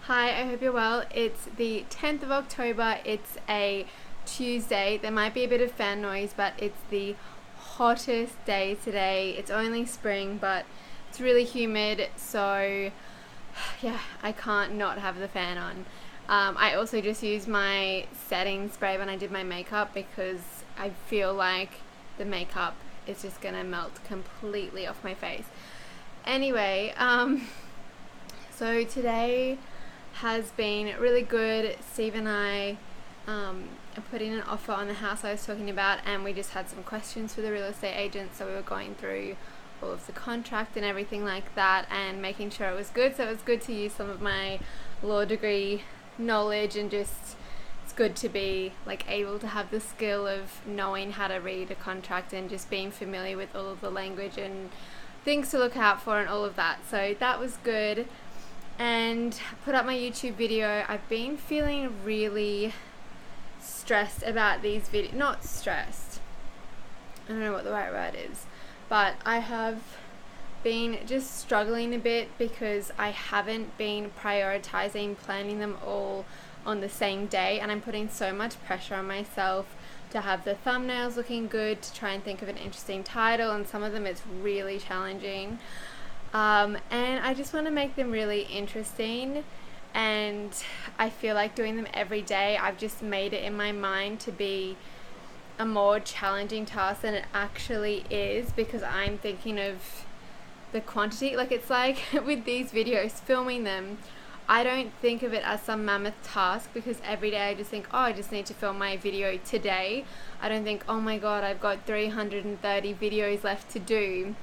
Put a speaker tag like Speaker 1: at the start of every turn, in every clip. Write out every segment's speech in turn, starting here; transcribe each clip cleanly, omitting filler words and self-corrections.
Speaker 1: Hi, I hope you're well. It's the 10th of October. It's a Tuesday. There might be a bit of fan noise, but it's the hottest day today. It's only spring, but it's really humid, so yeah, I can't not have the fan on. I also just used my setting spray when I did my makeup because I feel like the makeup is just gonna melt completely off my face. Anyway, so today has been really good. Steve and I are putting an offer on the house I was talking about, and we just had some questions for the real estate agent, so we were going through all of the contract and everything like that and making sure it was good. So it was good to use some of my law degree knowledge, and just it's good to be like able to have the skill of knowing how to read a contract and just being familiar with all of the language and things to look out for and all of that. So that was good. And put up my YouTube video. I've been feeling really stressed about these videos. Not stressed, I don't know what the right word is, but I have been just struggling a bit because I haven't been prioritizing planning them all on the same day, and I'm putting so much pressure on myself to have the thumbnails looking good, to try and think of an interesting title, and some of them it's really challenging. And I just want to make them really interesting, and I feel like doing them every day, I've just made it in my mind to be a more challenging task than it actually is, because I'm thinking of the quantity. Like, it's like with these videos, filming them, I don't think of it as some mammoth task, because every day I just think, oh, I just need to film my video today. I don't think, oh my god, I've got 330 videos left to do.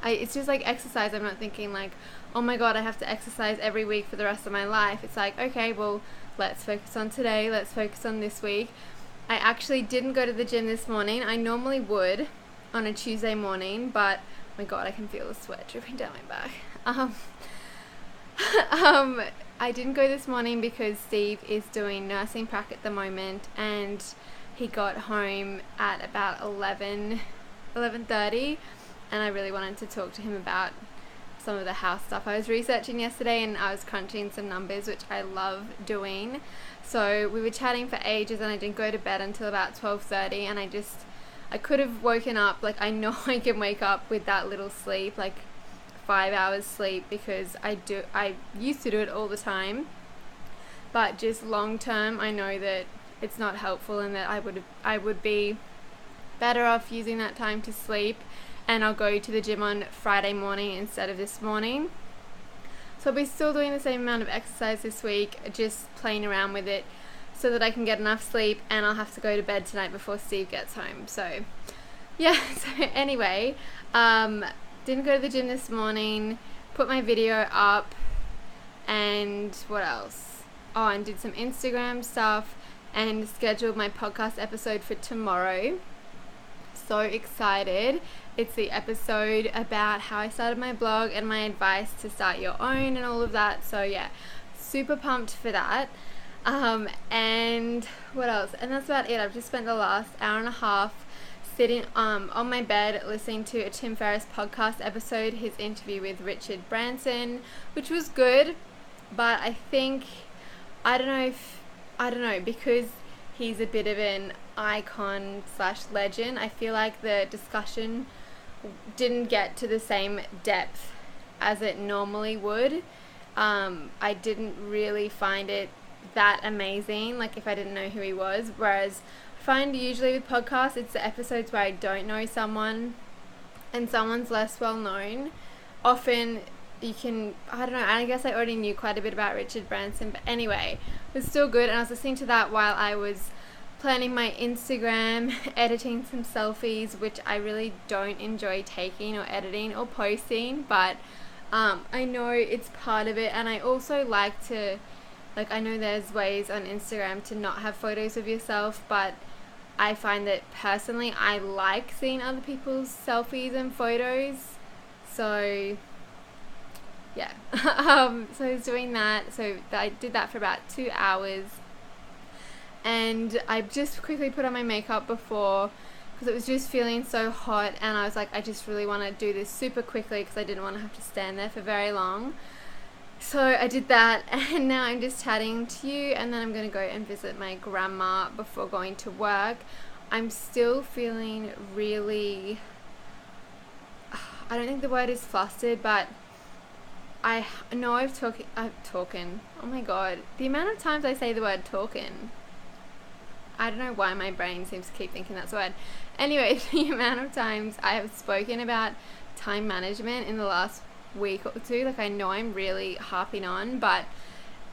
Speaker 1: It's just like exercise. I'm not thinking like, oh my god, I have to exercise every week for the rest of my life. It's like, okay, well, let's focus on today. Let's focus on this week. I actually didn't go to the gym this morning. I normally would on a Tuesday morning, but oh my god, I can feel the sweat dripping down my back. I didn't go this morning because Steve is doing nursing prac at the moment, and he got home at about 11:30. And I really wanted to talk to him about some of the house stuff I was researching yesterday, and I was crunching some numbers, which I love doing. So we were chatting for ages, and I didn't go to bed until about 12:30, and I could have woken up, like I know I can wake up with that little sleep, like 5 hours sleep, because I used to do it all the time, but just long term I know that it's not helpful, and that I would be better off using that time to sleep. And I'll go to the gym on Friday morning instead of this morning. So I'll be still doing the same amount of exercise this week, just playing around with it so that I can get enough sleep, and I'll have to go to bed tonight before Steve gets home. So yeah, so anyway, didn't go to the gym this morning, put my video up, and what else? Oh, and did some Instagram stuff, and scheduled my podcast episode for tomorrow. So excited. It's the episode about how I started my blog and my advice to start your own and all of that. So yeah, super pumped for that. And what else? And that's about it. I've just spent the last hour and a half sitting on my bed listening to a Tim Ferriss podcast episode, his interview with Richard Branson, which was good, but I don't know, because he's a bit of an icon / legend. I feel like the discussion didn't get to the same depth as it normally would. I didn't really find it that amazing, like if I didn't know who he was. Whereas I find usually with podcasts, it's the episodes where I don't know someone and someone's less well known. Often you can, I don't know, I guess I already knew quite a bit about Richard Branson, but anyway, it was still good. And I was listening to that while I was planning my Instagram, editing some selfies, which I really don't enjoy taking or editing or posting, but I know it's part of it. And I also like to, like, I know there's ways on Instagram to not have photos of yourself, but I find that personally I like seeing other people's selfies and photos. So yeah, so I was doing that. So I did that for about 2 hours. And I just quickly put on my makeup before, because it was just feeling so hot, and I was like, I just really want to do this super quickly because I didn't want to have to stand there for very long. So I did that, and now I'm just chatting to you, and then I'm going to go and visit my grandma before going to work. I'm still feeling really, I don't think the word is flustered, but I know I've talking. Oh my god, the amount of times I say the word talking. I don't know why my brain seems to keep thinking that's a word. Anyway, the amount of times I have spoken about time management in the last week or two, like I know I'm really harping on, but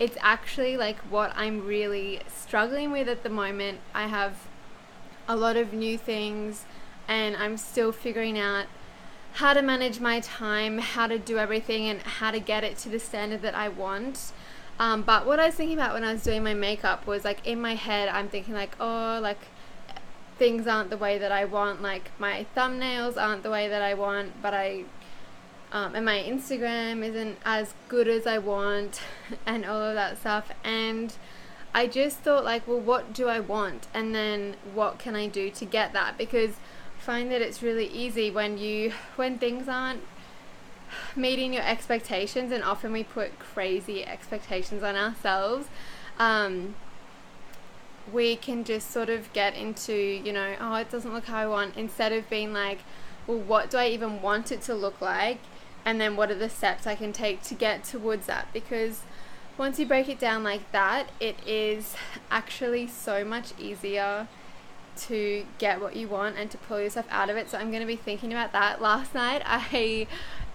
Speaker 1: it's actually like what I'm really struggling with at the moment. I have a lot of new things and I'm still figuring out how to manage my time, how to do everything, and how to get it to the standard that I want. But what I was thinking about when I was doing my makeup was like in my head I'm thinking like, oh, like things aren't the way that I want, like my thumbnails aren't the way that I want, but and my Instagram isn't as good as I want and all of that stuff. And I just thought like, well, what do I want? And then what can I do to get that? Because I find that it's really easy when things aren't meeting your expectations, and often we put crazy expectations on ourselves. We can just sort of get into, oh, it doesn't look how I want, instead of being like, well, what do I even want it to look like? And then what are the steps I can take to get towards that? Because once you break it down like that, it is actually so much easier to get what you want and to pull yourself out of it. So I'm going to be thinking about that. Last night I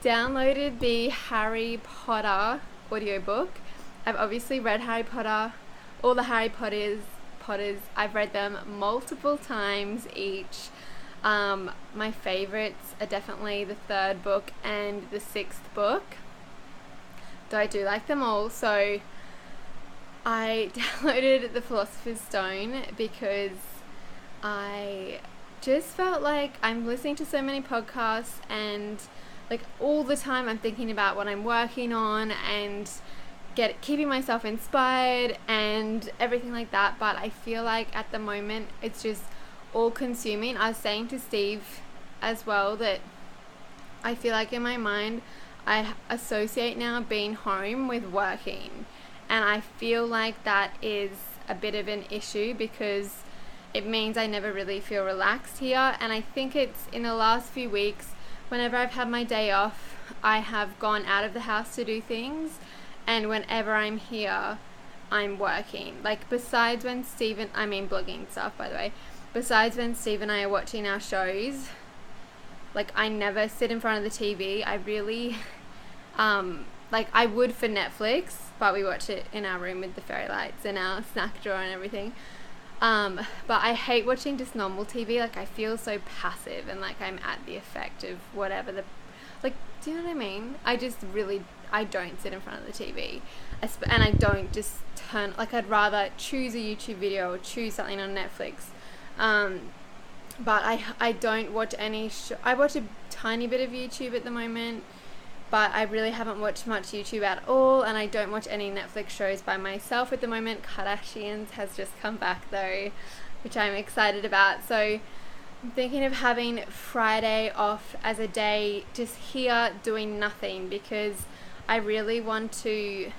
Speaker 1: downloaded the Harry Potter audiobook. I've obviously read Harry Potter, all the Harry Potters. I've read them multiple times each. My favorites are definitely the third book and the sixth book, though I do like them all. So I downloaded the Philosopher's Stone because I just felt like I'm listening to so many podcasts, and like all the time I'm thinking about what I'm working on and keeping myself inspired and everything like that. But I feel like at the moment it's just all consuming. I was saying to Steve as well that I feel like in my mind I associate now being home with working, and I feel like that is a bit of an issue because it means I never really feel relaxed here. And I think it's in the last few weeks, whenever I've had my day off, I have gone out of the house to do things, and whenever I'm here I'm working. Like besides when blogging stuff, by the way, besides when Steve and I are watching our shows, like I never sit in front of the TV. I really like I would for Netflix, but we watch it in our room with the fairy lights and our snack drawer and everything. But I hate watching just normal TV. Like I feel so passive and like I'm at the effect of whatever do you know what I mean? I don't sit in front of the TV, and I don't just I'd rather choose a YouTube video or choose something on Netflix. But I don't watch any I watch a tiny bit of YouTube at the moment, but I really haven't watched much YouTube at all, and I don't watch any Netflix shows by myself at the moment. Kardashians has just come back though, which I'm excited about. So I'm thinking of having Friday off as a day just here doing nothing, because I really want to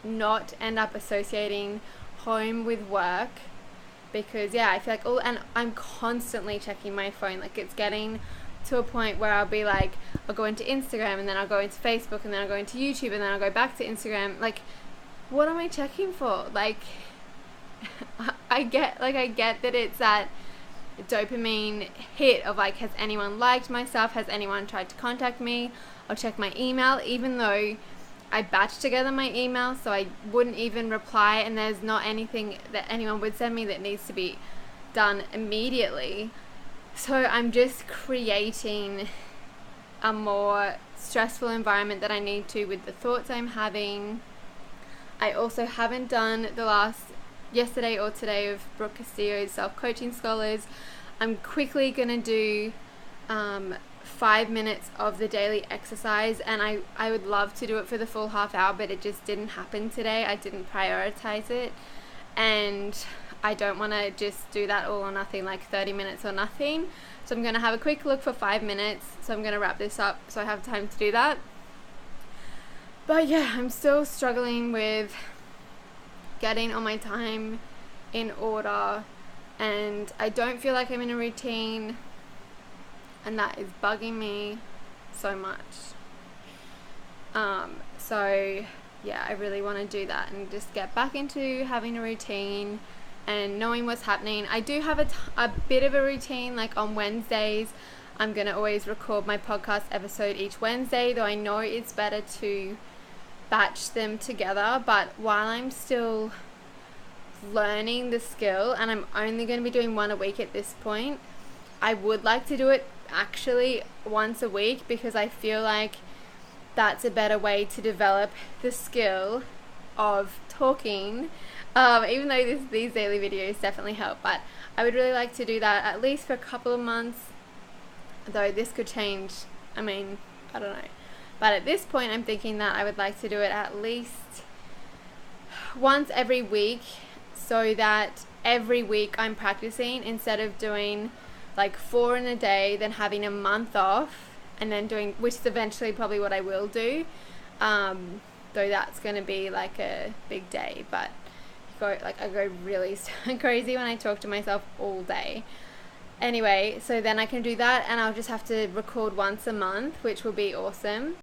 Speaker 1: not end up associating home with work. Because I feel like and I'm constantly checking my phone. Like it's getting to a point where I'll be like, I'll go into Instagram and then I'll go into Facebook and then I'll go into YouTube and then I'll go back to Instagram. Like, what am I checking for? Like, I get that it's that dopamine hit of like, has anyone liked my stuff? Has anyone tried to contact me? I'll check my email, even though I batch together my email, so I wouldn't even reply, and there's not anything that anyone would send me that needs to be done immediately. So I'm just creating a more stressful environment that I need to with the thoughts I'm having. I also haven't done yesterday or today of Brooke Castillo's Self-Coaching Scholars. I'm quickly going to do 5 minutes of the daily exercise, and I would love to do it for the full half hour, but it just didn't happen today. I didn't prioritize it, and I don't want to just do that all or nothing, like 30 minutes or nothing. So I'm going to have a quick look for 5 minutes. So I'm going to wrap this up so I have time to do that. But yeah, I'm still struggling with getting all my time in order, and I don't feel like I'm in a routine, and that is bugging me so much. So yeah, I really want to do that and just get back into having a routine and knowing what's happening. I do have a bit of a routine, like on Wednesdays I'm going to always record my podcast episode each Wednesday, though I know it's better to batch them together. But while I'm still learning the skill, and I'm only going to be doing one a week at this point, I would like to do it actually once a week, because I feel like that's a better way to develop the skill of talking, even though these daily videos definitely help. But I would really like to do that at least for a couple of months, though this could change. I mean, I don't know. But at this point I'm thinking that I would like to do it at least once every week, so that every week I'm practicing, instead of doing like 4 in a day, then having a month off, and then doing, which is eventually probably what I will do, though that's going to be like a big day. But I go really crazy when I talk to myself all day. Anyway, so then I can do that, and I'll just have to record once a month, which will be awesome.